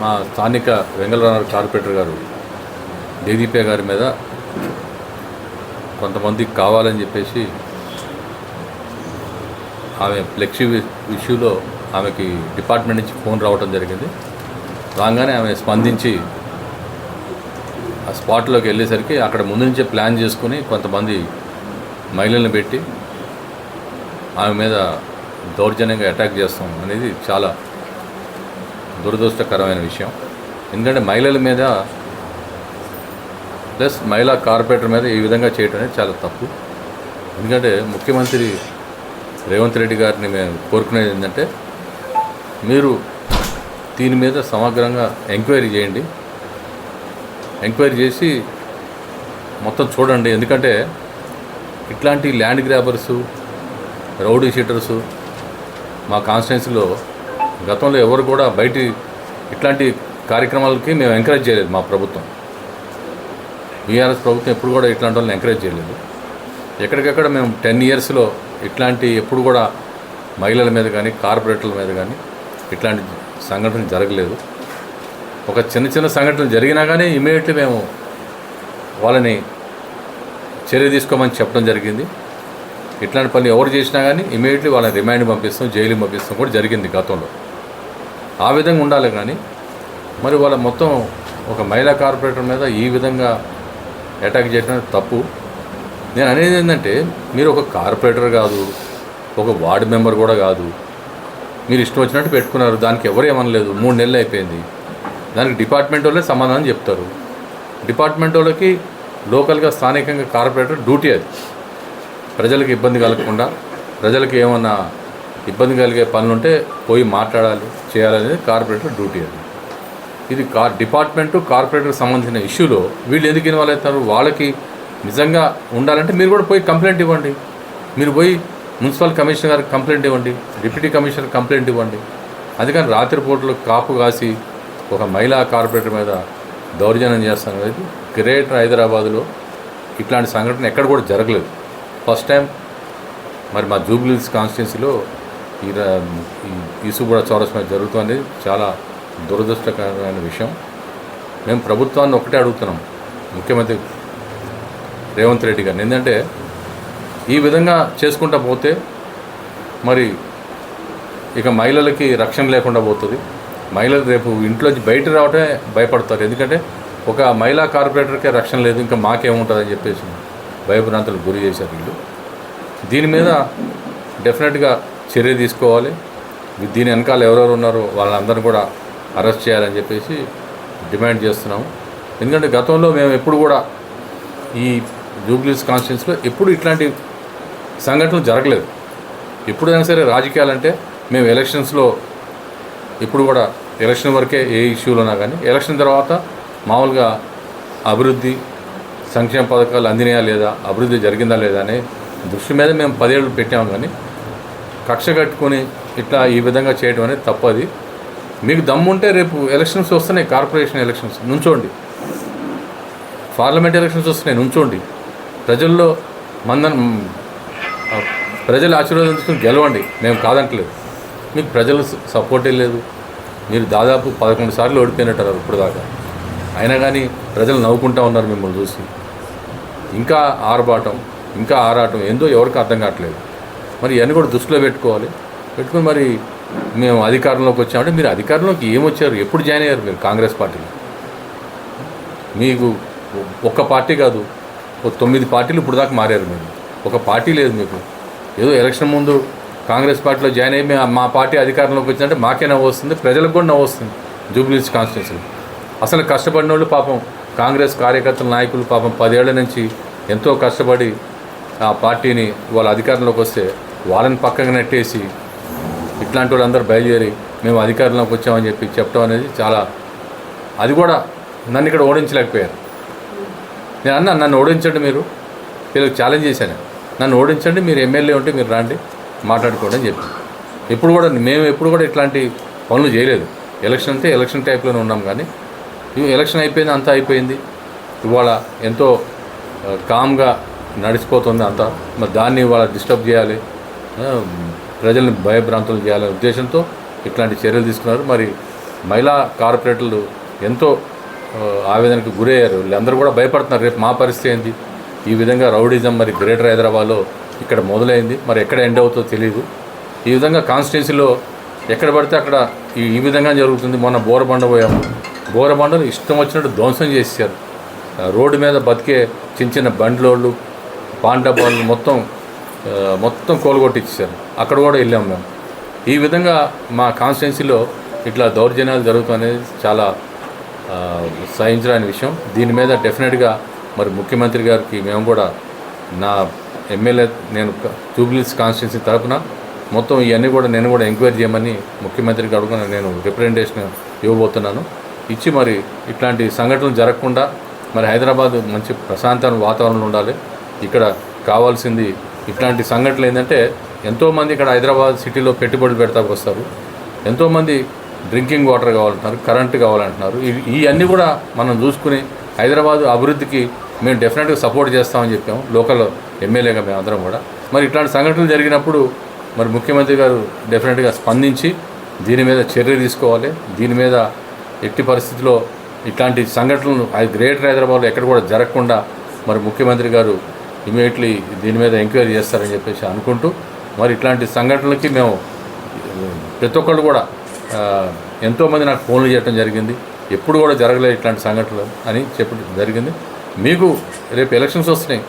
మా స్థానిక వెంగళరావు కార్పొరేటర్ గారు డీజీపీ గారి మీద కొంతమంది కావాలని చెప్పేసి ఆమె ఫ్లెక్సీ ఇష్యూలో ఆమెకి డిపార్ట్మెంట్ నుంచి ఫోన్ రావడం జరిగింది. రాగానే ఆమె స్పందించి ఆ స్పాట్లోకి వెళ్ళేసరికి అక్కడ ముందు నుంచే ప్లాన్ చేసుకుని కొంతమంది మహిళలను పెట్టి ఆమె మీద దౌర్జన్యంగా అటాక్ చేస్తాం అనేది చాలా దురదృష్టకరమైన విషయం. ఎందుకంటే మహిళల మీద ప్లస్ మహిళా కార్పొరేటర్ మీద ఈ విధంగా చేయడం అనేది చాలా తప్పు. ఎందుకంటే ముఖ్యమంత్రి రేవంత్ రెడ్డి గారిని మేము కోరుకునేది ఏంటంటే మీరు దీని మీద సమగ్రంగా ఎంక్వైరీ చేయండి, ఎంక్వైరీ చేసి మొత్తం చూడండి. ఎందుకంటే ఇట్లాంటి ల్యాండ్ గ్రాబర్సు, రౌడీ షీటర్సు మా కాన్స్టిట్యున్సీలో గతంలో ఎవరు కూడా బయట ఇట్లాంటి కార్యక్రమాలకి మేము ఎంకరేజ్ చేయలేదు. మా ప్రభుత్వం బీఆర్ఎస్ ప్రభుత్వం ఎప్పుడు కూడా ఇట్లాంటి వాళ్ళని ఎంకరేజ్ చేయలేదు. ఎక్కడికెక్కడ మేము 10 ఇయర్స్లో ఇట్లాంటి ఎప్పుడు కూడా మహిళల మీద కానీ కార్పొరేటర్ల మీద కానీ ఇట్లాంటి సంఘటనలు జరగలేదు. ఒక చిన్న సంఘటనలు జరిగినా కానీ ఇమీడియట్లీ మేము వాళ్ళని చర్య తీసుకోమని చెప్పడం జరిగింది. ఇట్లాంటి పని ఎవరు చేసినా కానీ ఇమీడియట్లీ వాళ్ళని రిమాండ్ పంపిస్తాం, జైలుకి పంపిస్తాం కూడా జరిగింది గతంలో. ఆ విధంగా ఉండాలి. కానీ మరి వాళ్ళ మొత్తం ఒక మహిళా కార్పొరేటర్ మీద ఈ విధంగా అటాక్ చేయడం తప్పు. నేను అనేది ఏంటంటే మీరు ఒక కార్పొరేటర్ కాదు, ఒక వార్డు మెంబర్ కూడా కాదు, మీరు ఇష్టం వచ్చినట్టు పెట్టుకున్నారు. దానికి ఎవరు ఏమనలేదు. 3 నెలలు అయిపోయింది. దానికి డిపార్ట్మెంట్ వాళ్ళే సమాధానం చెప్తారు. డిపార్ట్మెంట్ వాళ్ళకి లోకల్గా స్థానికంగా కార్పొరేటర్ డ్యూటీ అది. ప్రజలకు ఇబ్బంది కలగకుండా, ప్రజలకు ఏమన్నా ఇబ్బంది కలిగే పనులు ఉంటే పోయి మాట్లాడాలి, చేయాలనేది కార్పొరేటర్ డ్యూటీ అది. ఇది డిపార్ట్మెంటు కార్పొరేటర్కి సంబంధించిన ఇష్యూలో వీళ్ళు ఎందుకు ఇన్వాల్వ్ అవుతారు? వాళ్ళకి నిజంగా ఉండాలంటే మీరు కూడా పోయి కంప్లైంట్ ఇవ్వండి. మీరు పోయి మున్సిపల్ కమిషనర్ గారికి కంప్లైంట్ ఇవ్వండి, డిప్యూటీ కమిషనర్ కంప్లైంట్ ఇవ్వండి. అందుకని రాత్రిపూటలు కాపు కాసి ఒక మహిళా కార్పొరేటర్ మీద దౌర్జన్యం చేస్తాను అనేది గ్రేటర్ హైదరాబాదులో ఇట్లాంటి సంఘటన ఎక్కడ కూడా జరగలేదు. ఫస్ట్ టైం మరి మా జూబ్లీహిల్స్ కాన్స్టిట్యున్సీలో ఈ ఈసుగూడ చౌరస్ మీద జరుగుతుంది. చాలా దురదృష్టకరమైన విషయం. మేము ప్రభుత్వాన్ని ఒకటే అడుగుతున్నాం, ముఖ్యమంత్రి రేవంత్ రెడ్డి గారిని. ఏంటంటే ఈ విధంగా చేసుకుంటా పోతే మరి ఇక మహిళలకి రక్షణ లేకుండా పోతుంది. మహిళలు రేపు ఇంట్లోంచి బయట రావటమే భయపడతారు. ఎందుకంటే ఒక మహిళా కార్పొరేటర్కే రక్షణ లేదు, ఇంకా మాకేముంటుందని చెప్పేసి భయభ్రాంతులకు గురి చేశారు వీళ్ళు. దీని మీద డెఫినెట్గా చర్య తీసుకోవాలి. దీని వెనకాల ఎవరెవరు ఉన్నారో వాళ్ళందరూ కూడా అరెస్ట్ చేయాలని చెప్పేసి డిమాండ్ చేస్తున్నాము. ఎందుకంటే గతంలో మేము ఎప్పుడు కూడా ఈ జూబ్లీహిల్స్ కాన్స్టిట్యున్సీలో ఎప్పుడు ఇట్లాంటి సంఘటనలు జరగలేదు. ఎప్పుడైనా సరే రాజకీయాలంటే మేము ఎలక్షన్స్లో ఇప్పుడు కూడా ఎలక్షన్ వరకే ఏ ఇష్యూలున్నా కానీ ఎలక్షన్ తర్వాత మామూలుగా అభివృద్ధి సంక్షేమ పథకాలు అందినాయా లేదా, అభివృద్ధి జరిగిందా లేదా అనే దృష్టి మీద మేము 10 ఏళ్ళు పెట్టాము. కానీ కక్ష కట్టుకొని ఇట్లా ఈ విధంగా చేయడం అనేది తప్పది. మీకు దమ్ముంటే రేపు ఎలక్షన్స్ వస్తున్నాయి, కార్పొరేషన్ ఎలక్షన్స్ నుంచోండి, పార్లమెంట్ ఎలక్షన్స్ వస్తున్నాయి నుంచోండి, ప్రజల్లో ప్రజల ఆశీర్వాదం తీసుకుని గెలవండి. మేము కాదంటలేదు. మీకు ప్రజలు సపోర్టే లేదు. మీరు దాదాపు 11 సార్లు ఓడిపోయినట్టారు ఇప్పుడు దాకా. అయినా కానీ ప్రజలు నవ్వుకుంటూ ఉన్నారు మిమ్మల్ని చూసి. ఇంకా ఆర్భాటం, ఇంకా ఆరాటం ఏందో ఎవరికి అర్థం కావట్లేదు. మరి ఇవన్నీ కూడా దృష్టిలో పెట్టుకుని మరి మేము అధికారంలోకి వచ్చామంటే మీరు అధికారంలోకి ఏమొచ్చారు? ఎప్పుడు జాయిన్ అయ్యారు మీరు కాంగ్రెస్ పార్టీలో? మీకు ఒక్క పార్టీ కాదు, 9 పార్టీలు ఇప్పుడు దాకా మారారు. మీరు ఒక పార్టీ లేదు మీకు. ఏదో ఎలక్షన్ ముందు కాంగ్రెస్ పార్టీలో జాయిన్ అయ్యి మా పార్టీ అధికారంలోకి వచ్చిందంటే మాకే నవ్వు వస్తుంది, ప్రజలకు కూడా నవ్వు వస్తుంది. జూబ్లీహిల్స్ కాన్స్టిట్యున్సీలో అసలు కష్టపడిన వాళ్ళు పాపం కాంగ్రెస్ కార్యకర్తల నాయకులు పాపం 10 ఏళ్ల నుంచి ఎంతో కష్టపడి ఆ పార్టీని వాళ్ళ అధికారంలోకి వస్తే వాళ్ళని పక్కకు నెట్టేసి ఇట్లాంటి వాళ్ళందరూ బయలుదేరి మేము అధికారంలోకి వచ్చామని చెప్పడం అనేది చాలా, అది కూడా నన్ను ఇక్కడ ఓడించలేకపోయారు. నేను నన్ను ఓడించండి, మీరు వీళ్ళకి ఛాలెంజ్ చేశాను, నన్ను ఓడించండి, మీరు ఎమ్మెల్యే ఉంటే మీరు రండి మాట్లాడుకోండి అని చెప్పి. మేము ఎప్పుడు కూడా ఇట్లాంటి పనులు చేయలేదు. ఎలక్షన్ అంటే ఎలక్షన్ టైప్లోనే ఉన్నాం. కానీ ఎలక్షన్ అయిపోయింది, అంతా అయిపోయింది. ఇవాళ ఎంతో కామ్గా నడిచిపోతుంది అంతా. మరి దాన్ని ఇవాళ డిస్టర్బ్ చేయాలి, ప్రజల్ని భయభ్రాంతులు చేయాలనే ఉద్దేశంతో ఇట్లాంటి చర్యలు తీసుకున్నారు. మరి మహిళా కార్పొరేటర్లు ఎంతో ఆవేదనకు గురయ్యారు. వీళ్ళందరూ కూడా భయపడుతున్నారు, రేపు మా పరిస్థితి ఏంటి. ఈ విధంగా రౌడిజం మరి గ్రేటర్ హైదరాబాద్లో ఇక్కడ మొదలైంది, మరి ఎక్కడ ఎండ్ అవుతుందో తెలియదు. ఈ విధంగా కాన్స్టిట్యున్సీలో ఎక్కడ పడితే అక్కడ ఈ విధంగా జరుగుతుంది. మొన్న బోరబండ పోయాము, బోరబండలు ఇష్టం వచ్చినట్టు ధ్వంసం చేశారు. రోడ్డు మీద బతికే చిన్న చిన్న బండ్లోళ్ళు పాన్ డబ్బాలు మొత్తం కోలుగొట్టించారు. అక్కడ కూడా వెళ్ళాము మేము. ఈ విధంగా మా కాన్స్టిట్యున్సీలో ఇట్లా దౌర్జన్యాలు జరుగుతాయనేది చాలా సహించలేని విషయం. దీని మీద డెఫినెట్గా మరి ముఖ్యమంత్రి గారికి మేము కూడా నా ఎమ్మెల్యే నేను జూబ్లీహిల్స్ కాన్స్టిట్యున్సీ తరఫున మొత్తం ఇవన్నీ కూడా నేను కూడా ఎంక్వైరీ చేయమని ముఖ్యమంత్రికి అడుగున నేను రిప్రజెంటేషన్ ఇవ్వబోతున్నాను. ఇచ్చి మరి ఇట్లాంటి సంఘటనలు జరగకుండా మరి హైదరాబాద్ మంచి ప్రశాంతమైన వాతావరణంలో ఉండాలి. ఇక్కడ కావాల్సింది ఇట్లాంటి సంఘటనలు ఏంటంటే ఎంతోమంది ఇక్కడ హైదరాబాద్ సిటీలో పెట్టుబడులు పెడతాకు వస్తారు. ఎంతోమంది డ్రింకింగ్ వాటర్ కావాలంటున్నారు, కరెంటు కావాలంటున్నారు. ఇవన్నీ కూడా మనం చూసుకుని హైదరాబాద్ అభివృద్ధికి మేము డెఫినెట్గా సపోర్ట్ చేస్తామని చెప్పాము, లోకల్ ఎమ్మెల్యేగా మేము అందరం కూడా. మరి ఇట్లాంటి సంఘటనలు జరిగినప్పుడు మరి ముఖ్యమంత్రి గారు డెఫినెట్గా స్పందించి దీని మీద చర్య తీసుకోవాలి. దీని మీద ఎట్టి పరిస్థితిలో ఇట్లాంటి సంఘటనలు గ్రేటర్ హైదరాబాద్లో ఎక్కడ కూడా జరగకుండా మరి ముఖ్యమంత్రి గారు ఇమీడియట్లీ దీని మీద ఎంక్వైరీ చేస్తారని చెప్పేసి అనుకుంటూ, మరి ఇట్లాంటి సంఘటనలకి మేము ప్రతి ఒక్కళ్ళు కూడా ఎంతోమంది నాకు ఫోన్లు చేయడం జరిగింది. ఎప్పుడు కూడా జరగలేదు ఇట్లాంటి సంఘటనలు అని చెప్పడం జరిగింది. మీకు రేపు ఎలక్షన్స్ వస్తున్నాయి,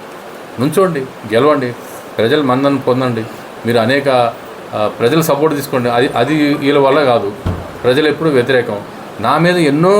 నుంచోండి, గెలవండి, ప్రజల మన్నను పొందండి. మీరు అనేక ప్రజల సపోర్ట్ తీసుకోండి. అది వీళ్ళ వల్ల కాదు, ప్రజలు ఎప్పుడు వ్యతిరేకం. నా మీద ఎన్నో